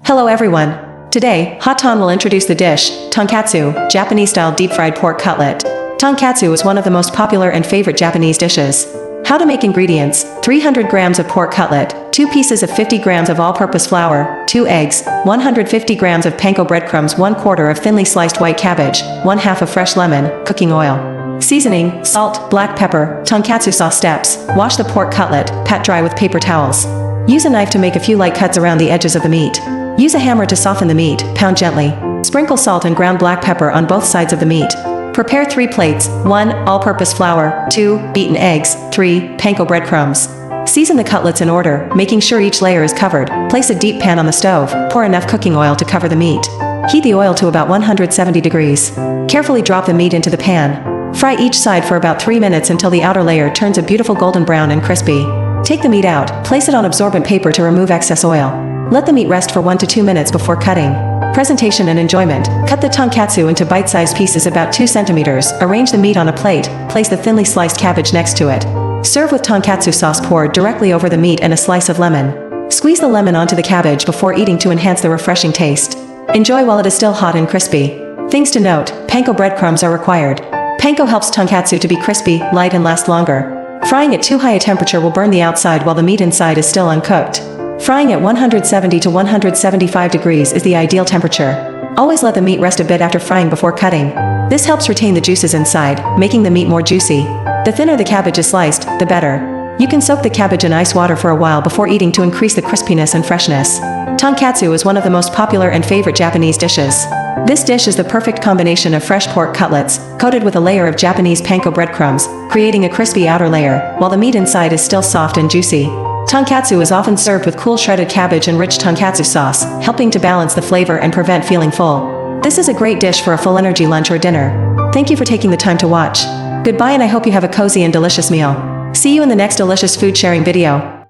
Hello everyone. Today, Hatan will introduce the dish, Tonkatsu, Japanese-style deep-fried pork cutlet. Tonkatsu is one of the most popular and favorite Japanese dishes. How to make ingredients: 300 grams of pork cutlet, 2 pieces of 50 grams of all-purpose flour, 2 eggs, 150 grams of panko breadcrumbs, 1/4 of thinly sliced white cabbage, 1/2 of fresh lemon, cooking oil. Seasoning: salt, black pepper, tonkatsu sauce. Steps: wash the pork cutlet, pat dry with paper towels. Use a knife to make a few light cuts around the edges of the meat. Use a hammer to soften the meat, pound gently. Sprinkle salt and ground black pepper on both sides of the meat. Prepare 3 plates: 1. All-purpose flour, 2. Beaten eggs, 3. Panko breadcrumbs. Season the cutlets in order, making sure each layer is covered. Place a deep pan on the stove, pour enough cooking oil to cover the meat. Heat the oil to about 170 degrees. Carefully drop the meat into the pan. Fry each side for about 3 minutes until the outer layer turns a beautiful golden brown and crispy. Take the meat out, place it on absorbent paper to remove excess oil. Let the meat rest for 1 to 2 minutes before cutting. Presentation and enjoyment: cut the tonkatsu into bite-sized pieces about 2 centimeters, arrange the meat on a plate, place the thinly sliced cabbage next to it. Serve with tonkatsu sauce poured directly over the meat and a slice of lemon. Squeeze the lemon onto the cabbage before eating to enhance the refreshing taste. Enjoy while it is still hot and crispy. Things to note: panko breadcrumbs are required. Panko helps tonkatsu to be crispy, light and last longer. Frying at too high a temperature will burn the outside while the meat inside is still uncooked. Frying at 170 to 175 degrees is the ideal temperature. Always let the meat rest a bit after frying before cutting. This helps retain the juices inside, making the meat more juicy. The thinner the cabbage is sliced, the better. You can soak the cabbage in ice water for a while before eating to increase the crispiness and freshness. Tonkatsu is one of the most popular and favorite Japanese dishes. This dish is the perfect combination of fresh pork cutlets, coated with a layer of Japanese panko breadcrumbs, creating a crispy outer layer, while the meat inside is still soft and juicy. Tonkatsu is often served with cool shredded cabbage and rich tonkatsu sauce, helping to balance the flavor and prevent feeling full. This is a great dish for a full energy lunch or dinner. Thank you for taking the time to watch. Goodbye, and I hope you have a cozy and delicious meal. See you in the next delicious food sharing video.